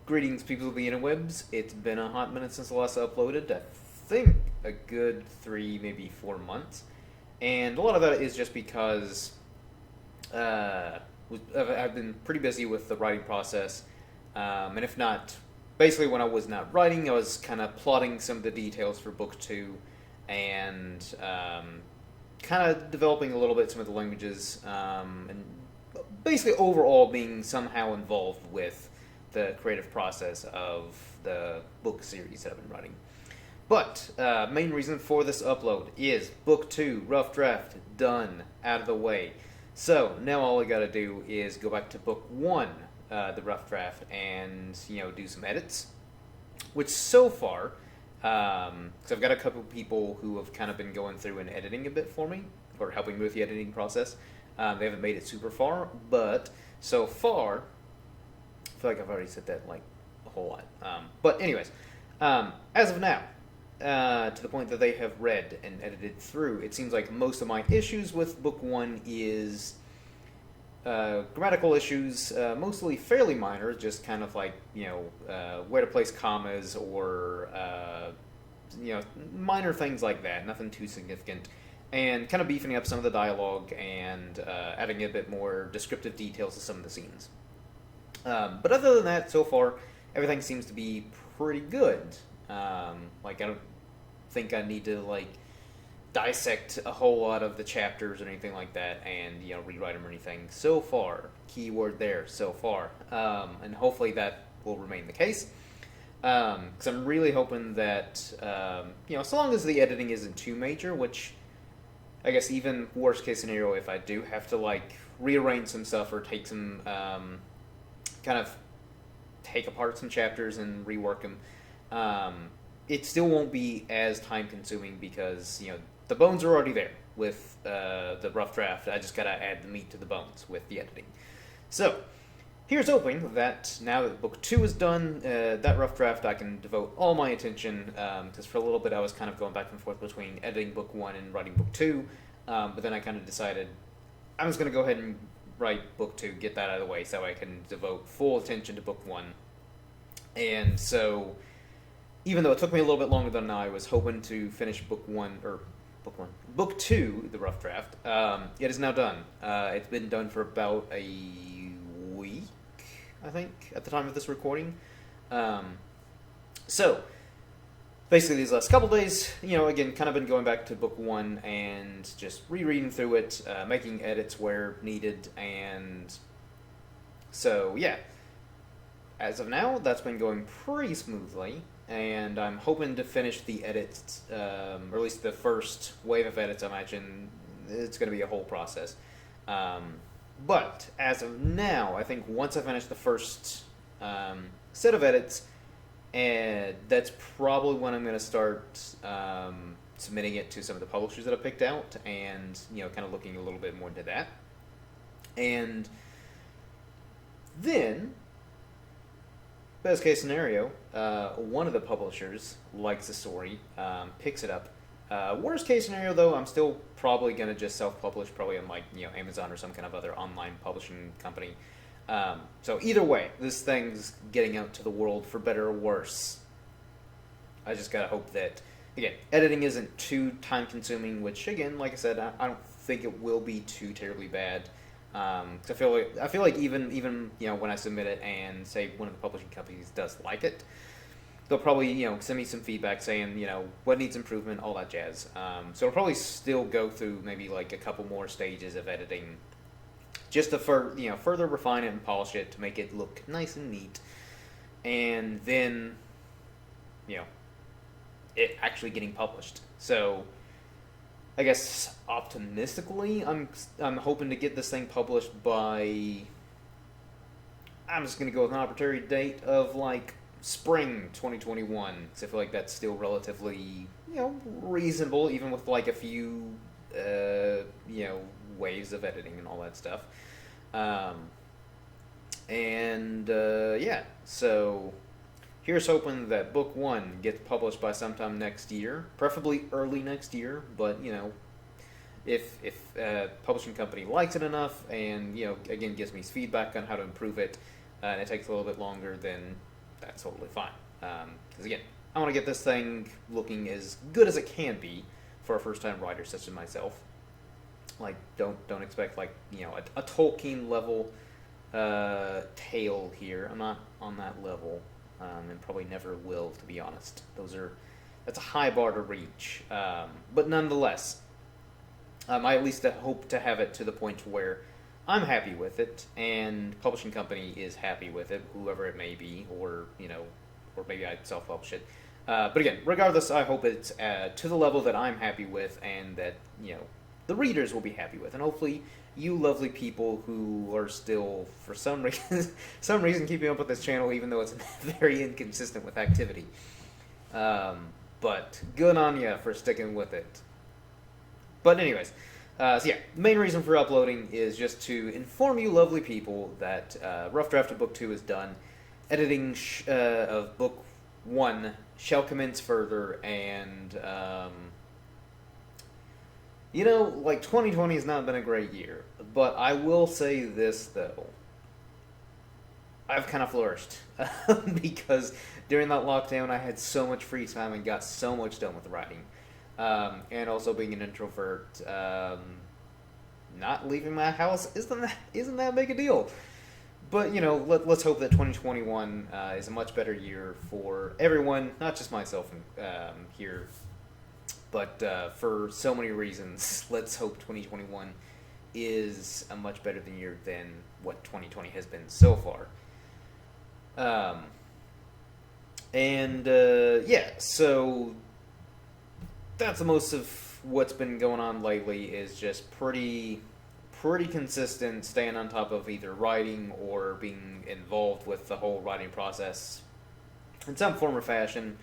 Greetings, people of the interwebs. It's been a hot minute since the last uploaded. I think a good 3, maybe 4 months. And a lot of that is just because I've been pretty busy with the writing process. And if not, basically when I was not writing, I was kind of plotting some of the details for book two and kind of developing a little bit some of the languages and basically overall being somehow involved with the creative process of the book series that I've been writing. But main reason for this upload is book two, rough draft, done, out of the way. So now all I gotta do is go back to book one, the rough draft, and do some edits. Which so far, because I've got a couple people who have kind of been going through and editing a bit for me, or helping me with the editing process. They haven't made it super far, but so far, I feel like I've already said that like a whole lot. But anyways, as of now, to the point that they have read and edited through, it seems like most of my issues with book one is grammatical issues, mostly fairly minor, just kind of like where to place commas or minor things like that, nothing too significant. And kind of beefing up some of the dialogue and adding a bit more descriptive details to some of the scenes. But other than that, so far, everything seems to be pretty good. I don't think I need to dissect a whole lot of the chapters or anything like that, and rewrite them or anything. So far, keyword there, so far, and hopefully that will remain the case. Because I'm really hoping that so long as the editing isn't too major, which I guess even worst case scenario, if I do have to rearrange some stuff or take some kind of take apart some chapters and rework them, it still won't be as time consuming because the bones are already there with the rough draft. I just gotta add the meat to the bones with the editing. So here's hoping that now that book two is done, that rough draft I can devote all my attention, because for a little bit I was kind of going back and forth between editing book one and writing book two, but then I kind of decided I'm just going to go ahead and write book two, get that out of the way, so I can devote full attention to book one. And so, even though it took me a little bit longer than I was hoping to finish book two, the rough draft, it is now done. It's been done for about a week, I think, at the time of this recording. So, basically these last couple days, again, kind of been going back to book one and just rereading through it, making edits where needed, and so, yeah. As of now, that's been going pretty smoothly, and I'm hoping to finish the edits, or at least the first wave of edits. I imagine it's going to be a whole process. But as of now, I think once I finish the first set of edits, and that's probably when I'm going to start submitting it to some of the publishers that I picked out, and kind of looking a little bit more into that. And then, best case scenario, one of the publishers likes the story, picks it up. Worst case scenario, though, I'm still probably going to just self-publish, probably on Amazon or some kind of other online publishing company. So either way, this thing's getting out to the world for better or worse. I just gotta hope that, again, editing isn't too time-consuming, which, again, like I said, I don't think it will be too terribly bad. 'Cause I feel like even when I submit it and say one of the publishing companies does like it, they'll probably send me some feedback saying what needs improvement, all that jazz. So I'll probably still go through maybe a couple more stages of editing, just to further refine it and polish it to make it look nice and neat, and then it actually getting published. So I guess optimistically, I'm hoping to get this thing published by, I'm just gonna go with an arbitrary date of spring 2021. So I feel like that's still relatively reasonable, even with a few waves of editing and all that stuff. Yeah, so here's hoping that book one gets published by sometime next year, preferably early next year, but if publishing company likes it enough and again gives me feedback on how to improve it, and it takes a little bit longer, then that's totally fine. Because again, I want to get this thing looking as good as it can be for a first-time writer such as myself. Like, don't expect like a Tolkien level tale here. I'm not on that level, and probably never will, to be honest. That's a high bar to reach. But nonetheless, I at least hope to have it to the point where I'm happy with it, and publishing company is happy with it, whoever it may be, or or maybe I self-publish it. But again, regardless, I hope it's to the level that I'm happy with, and that the readers will be happy with, and hopefully you lovely people who are still, for some reason, keeping up with this channel, even though it's very inconsistent with activity. But good on ya for sticking with it. But anyways, so yeah, the main reason for uploading is just to inform you lovely people that Rough Draft of Book 2 is done. Editing of Book 1 shall commence further, and like 2020 has not been a great year, but I will say this though. I've kind of flourished because during that lockdown I had so much free time and got so much done with writing. And also being an introvert, not leaving my house isn't that big a deal. But let's hope that 2021 is a much better year for everyone, not just myself here. But for so many reasons, let's hope 2021 is a much better year than what 2020 has been so far. Yeah, so that's the most of what's been going on lately, is just pretty consistent, staying on top of either writing or being involved with the whole writing process in some form or fashion.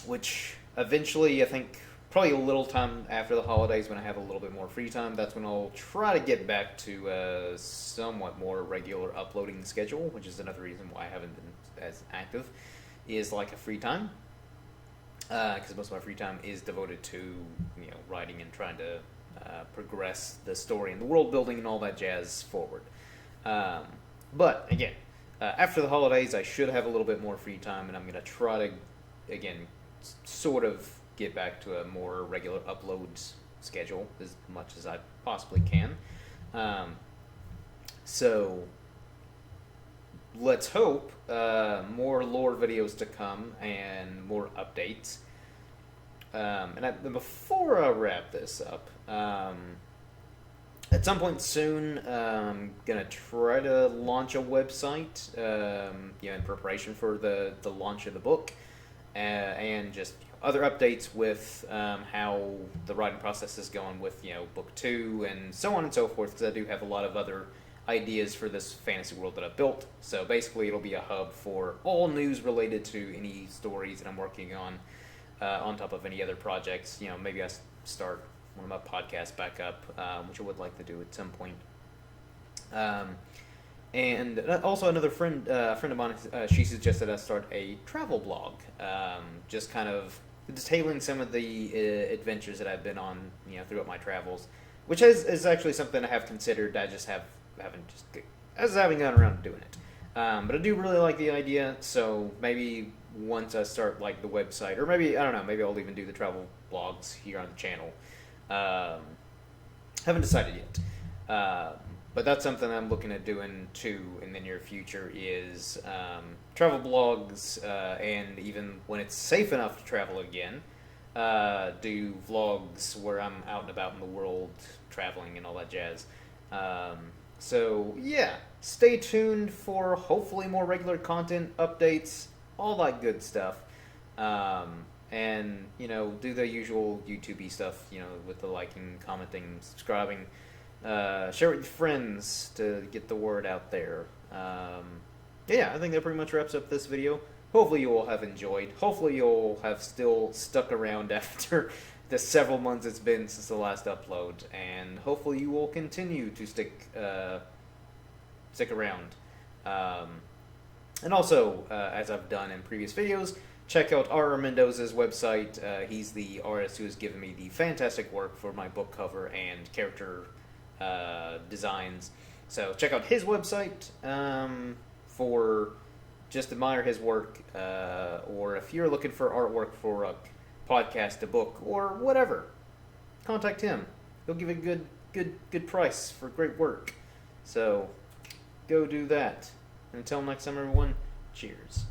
Which eventually, I think, probably a little time after the holidays, when I have a little bit more free time, that's when I'll try to get back to a somewhat more regular uploading schedule, which is another reason why I haven't been as active, is like a free time. Because most of my free time is devoted to writing and trying to progress the story and the world building and all that jazz forward. But again, after the holidays, I should have a little bit more free time, and I'm going to try to, again, sort of get back to a more regular uploads schedule as much as I possibly can. So let's hope more lore videos to come and more updates. And before I wrap this up, at some point soon, I'm gonna try to launch a website, in preparation for the launch of the book, and just other updates with how the writing process is going with book 2 and so on and so forth, because I do have a lot of other ideas for this fantasy world that I've built. So basically it'll be a hub for all news related to any stories that I'm working on top of any other projects. Maybe I start one of my podcasts back up, which I would like to do at some point. And also another friend of mine, she suggested I start a travel blog, just kind of detailing some of the adventures that I've been on, throughout my travels, which is actually something I have considered. I haven't gotten around to doing it. But I do really like the idea, so maybe once I start like the website, or maybe, I don't know, maybe I'll even do the travel blogs here on the channel. Haven't decided yet. But that's something I'm looking at doing too in the near future, is travel blogs, and even when it's safe enough to travel again, do vlogs where I'm out and about in the world traveling and all that jazz. So yeah, stay tuned for hopefully more regular content, updates, all that good stuff. And do the usual YouTube-y stuff, with the liking, commenting, subscribing. Share it with your friends to get the word out there. Yeah, I think that pretty much wraps up this video. Hopefully you all have enjoyed. Hopefully you all have still stuck around after the several months it's been since the last upload, and hopefully you will continue to stick around. And also, as I've done in previous videos, check out R.R. Mendoza's website. He's the artist who has given me the fantastic work for my book cover and character designs. So check out his website for just admire his work, or if you're looking for artwork for a podcast, a book, or whatever, contact him. He'll give you a good price for great work. So go do that. Until next time, everyone. Cheers.